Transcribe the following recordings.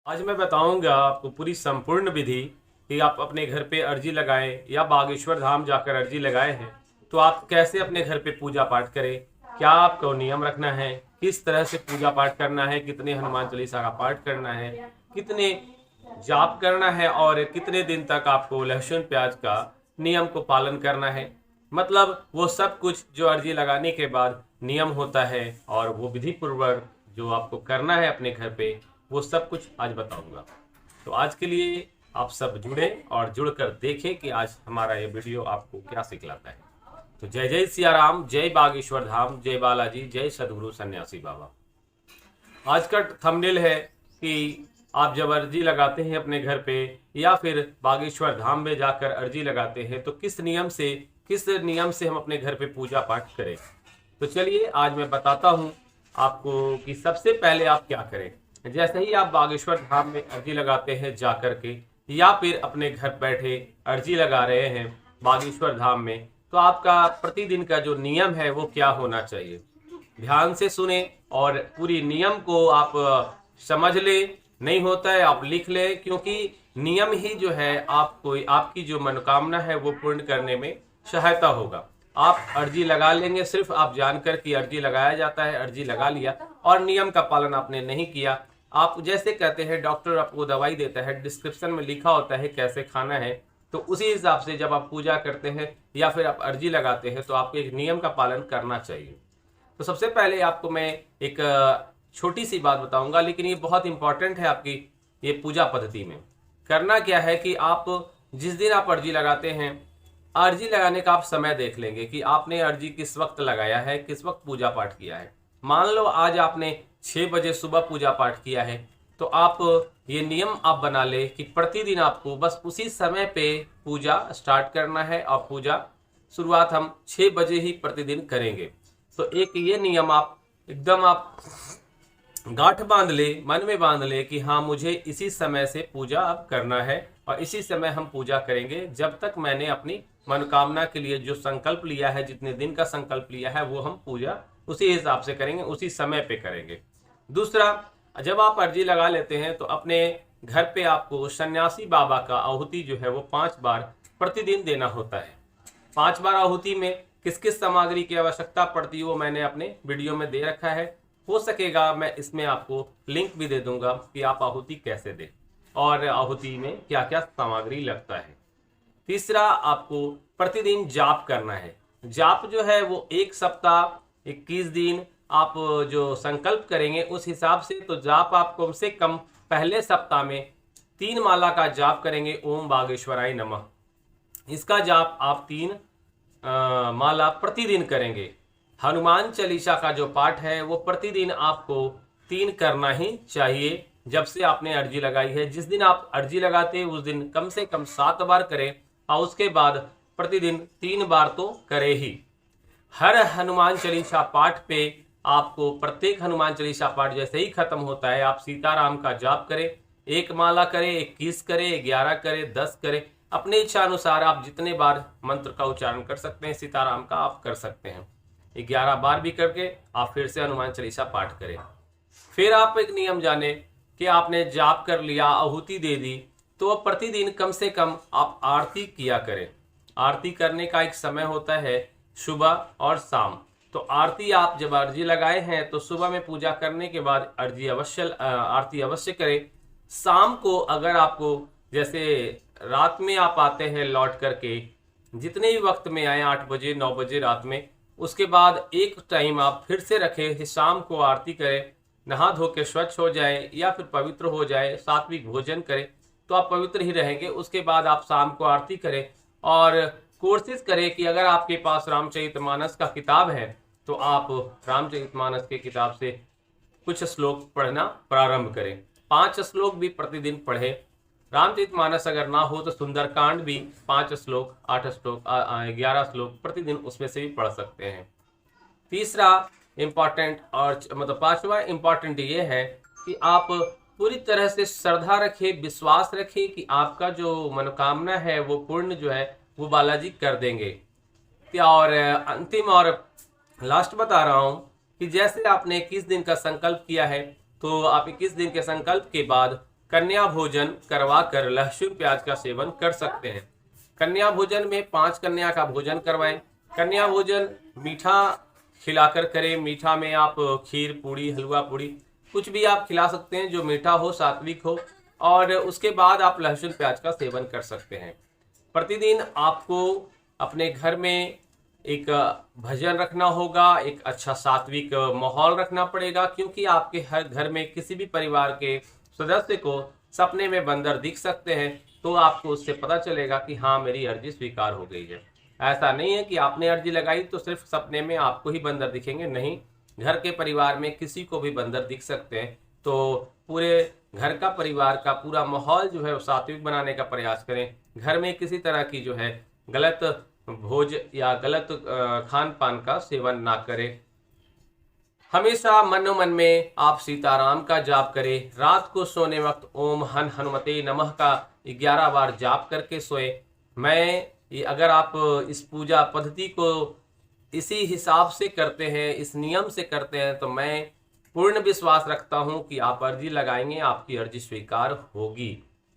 आज मैं बताऊंगा आपको पूरी संपूर्ण विधि कि आप अपने घर पे अर्जी लगाएं या बागेश्वर धाम जाकर अर्जी लगाए हैं तो आप कैसे अपने घर पे पूजा पाठ करें। क्या आपको नियम रखना है, किस तरह से पूजा पाठ करना है, कितने हनुमान चालीसा का पाठ करना है, कितने जाप करना है और कितने दिन तक आपको लहसुन प्याज का नियम को पालन करना है। मतलब वो सब कुछ जो अर्जी लगाने के बाद नियम होता है और वो विधि पूर्वक जो आपको करना है अपने घर पे, वो सब कुछ आज बताऊंगा। तो आज के लिए आप सब जुड़े और जुड़कर देखें कि आज हमारा ये वीडियो आपको क्या सिखलाता है। तो जय जय सिया राम, जय बागेश्वर धाम, जय बालाजी, जय सदगुरु सन्यासी बाबा। आज का थंबनेल है कि आप जब अर्जी लगाते हैं अपने घर पे या फिर बागेश्वर धाम में जाकर अर्जी लगाते हैं तो किस नियम से हम अपने घर पे पूजा पाठ करें। तो चलिए आज मैं बताता हूँ आपको कि सबसे पहले आप क्या करें। जैसे ही आप बागेश्वर धाम में अर्जी लगाते हैं जा करके या फिर अपने घर बैठे अर्जी लगा रहे हैं बागेश्वर धाम में, तो आपका प्रतिदिन का जो नियम है वो क्या होना चाहिए। ध्यान से सुने और पूरी नियम को आप समझ ले। नहीं होता है आप लिख ले, क्योंकि नियम ही जो है आपको आपकी जो मनोकामना है वो पूर्ण करने में सहायता होगा। आप अर्जी लगा लेंगे, सिर्फ आप जानकर कि अर्जी लगाया जाता है, अर्जी लगा लिया और नियम का पालन आपने नहीं किया। आप जैसे कहते हैं डॉक्टर आपको दवाई देता है, डिस्क्रिप्शन में लिखा होता है कैसे खाना है, तो उसी हिसाब से जब आप पूजा करते हैं या फिर आप अर्जी लगाते हैं तो आपको एक नियम का पालन करना चाहिए। तो सबसे पहले आपको मैं एक छोटी सी बात बताऊंगा, लेकिन ये बहुत इंपॉर्टेंट है आपकी ये पूजा पद्धति में। करना क्या है कि आप जिस दिन आप अर्जी लगाते हैं, अर्जी लगाने का आप समय देख लेंगे कि आपने अर्जी किस वक्त लगाया है, किस वक्त पूजा पाठ किया है। मान लो आज आपने 6 बजे सुबह पूजा पाठ किया है, तो आप ये नियम आप बना ले कि प्रतिदिन आपको बस उसी समय पे पूजा स्टार्ट करना है और पूजा शुरुआत हम 6 बजे ही प्रतिदिन करेंगे। तो एक ये नियम आप एकदम आप गांठ बांध ले, मन में बांध ले कि हाँ मुझे इसी समय से पूजा अब करना है और इसी समय हम पूजा करेंगे। जब तक मैंने अपनी मनोकामना के लिए जो संकल्प लिया है, जितने दिन का संकल्प लिया है, वो हम पूजा उसी हिसाब से करेंगे, उसी समय पे करेंगे। दूसरा, जब आप अर्जी लगा लेते हैं तो अपने घर पे आपको सन्यासी बाबा का आहुति जो है वो 5 बार प्रतिदिन देना होता है। 5 बार आहुति में किस किस सामग्री की आवश्यकता पड़ती है वो मैंने अपने वीडियो में दे रखा है। हो सकेगा मैं इसमें आपको लिंक भी दे दूंगा कि आप आहुति कैसे दें और आहुति में क्या क्या सामग्री लगता है। तीसरा, आपको प्रतिदिन जाप करना है। जाप जो है वो 1 सप्ताह 21 दिन आप जो संकल्प करेंगे उस हिसाब से, तो जाप आप कम से कम पहले सप्ताह में 3 माला का जाप करेंगे, ओम बागेश्वराय नमः। इसका जाप आप 3 माला प्रतिदिन करेंगे। हनुमान चालीसा का जो पाठ है वो प्रतिदिन आपको 3 करना ही चाहिए जब से आपने अर्जी लगाई है। जिस दिन आप अर्जी लगाते हैं उस दिन कम से कम 7 बार करें और उसके बाद प्रतिदिन 3 बार तो करे ही। हर हनुमान चालीसा पाठ पे आपको प्रत्येक हनुमान चालीसा पाठ जैसे ही खत्म होता है आप सीताराम का जाप करें। 1 माला करें, 21 करें, 11 करें, 10 करें, अपने इच्छा अनुसार आप जितने बार मंत्र का उच्चारण कर सकते हैं सीताराम का आप कर सकते हैं। 11 बार भी करके आप फिर से हनुमान चालीसा पाठ करें। फिर आप एक नियम जाने कि आपने जाप कर लिया, आहुति दे दी, तो प्रतिदिन कम से कम आप आरती किया करें। आरती करने का एक समय होता है सुबह और शाम। तो आरती आप जब अर्जी लगाए हैं तो सुबह में पूजा करने के बाद आरती अवश्य करें। शाम को अगर आपको जैसे रात में आप आते हैं लौट करके, जितने भी वक्त में आए 8 बजे 9 बजे रात में, उसके बाद एक टाइम आप फिर से रखें, शाम को आरती करें, नहा धो के स्वच्छ हो जाए या फिर पवित्र हो जाए, सात्विक भोजन करें तो आप पवित्र ही रहेंगे। उसके बाद आप शाम को आरती करें और कोशिश करें कि अगर आपके पास रामचरितमानस का किताब है तो आप रामचरितमानस के किताब से कुछ श्लोक पढ़ना प्रारंभ करें। 5 श्लोक भी प्रतिदिन पढ़ें। रामचरितमानस अगर ना हो तो सुंदरकांड भी 5 श्लोक, 8 श्लोक, 11 श्लोक प्रतिदिन उसमें से भी पढ़ सकते हैं। तीसरा इम्पॉर्टेंट और मतलब 5वां इम्पॉर्टेंट ये है कि आप पूरी तरह से श्रद्धा रखें, विश्वास रखें कि आपका जो मनोकामना है वो पूर्ण जो है वो बालाजी कर देंगे। और अंतिम और लास्ट बता रहा हूँ कि जैसे आपने 21 दिन का संकल्प किया है तो आप 21 दिन के संकल्प के बाद कन्या भोजन करवा कर लहसुन प्याज का सेवन कर सकते हैं। कन्या भोजन में 5 कन्या का भोजन करवाएं। कन्या भोजन मीठा खिलाकर करें। मीठा में आप खीर पूड़ी, हलवा पूड़ी, कुछ भी आप खिला सकते हैं जो मीठा हो, सात्विक हो। और उसके बाद आप लहसुन प्याज का सेवन कर सकते हैं। प्रतिदिन आपको अपने घर में एक भजन रखना होगा, एक अच्छा सात्विक माहौल रखना पड़ेगा, क्योंकि आपके हर घर में किसी भी परिवार के सदस्य को सपने में बंदर दिख सकते हैं। तो आपको उससे पता चलेगा कि हाँ, मेरी अर्जी स्वीकार हो गई है। ऐसा नहीं है कि आपने अर्जी लगाई तो सिर्फ सपने में आपको ही बंदर दिखेंगे, नहीं, घर के परिवार में किसी को भी बंदर दिख सकते हैं। तो पूरे घर का, परिवार का पूरा माहौल जो है वो सात्विक बनाने का प्रयास करें। घर में किसी तरह की जो है गलत भोज या गलत खान पान का सेवन ना करें। हमेशा मनो मन में आप सीताराम का जाप करें। रात को सोने वक्त ओम हन हनुमते नमः का 11 बार जाप करके सोए। अगर आप इस पूजा पद्धति को इसी हिसाब से करते हैं, इस नियम से करते हैं, तो मैं पूर्ण विश्वास रखता हूं कि आप अर्जी लगाएंगे, आपकी अर्जी स्वीकार होगी।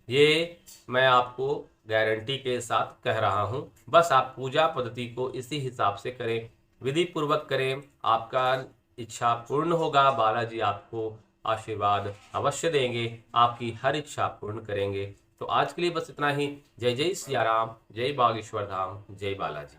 ये मैं आपको गारंटी के साथ कह रहा हूं। बस आप पूजा पद्धति को इसी हिसाब से करें, विधि पूर्वक करें, आपका इच्छा पूर्ण होगा। बालाजी आपको आशीर्वाद अवश्य देंगे, आपकी हर इच्छा पूर्ण करेंगे। तो आज के लिए बस इतना ही। जय जय सिया राम, जय बागेश्वर धाम, जय बालाजी।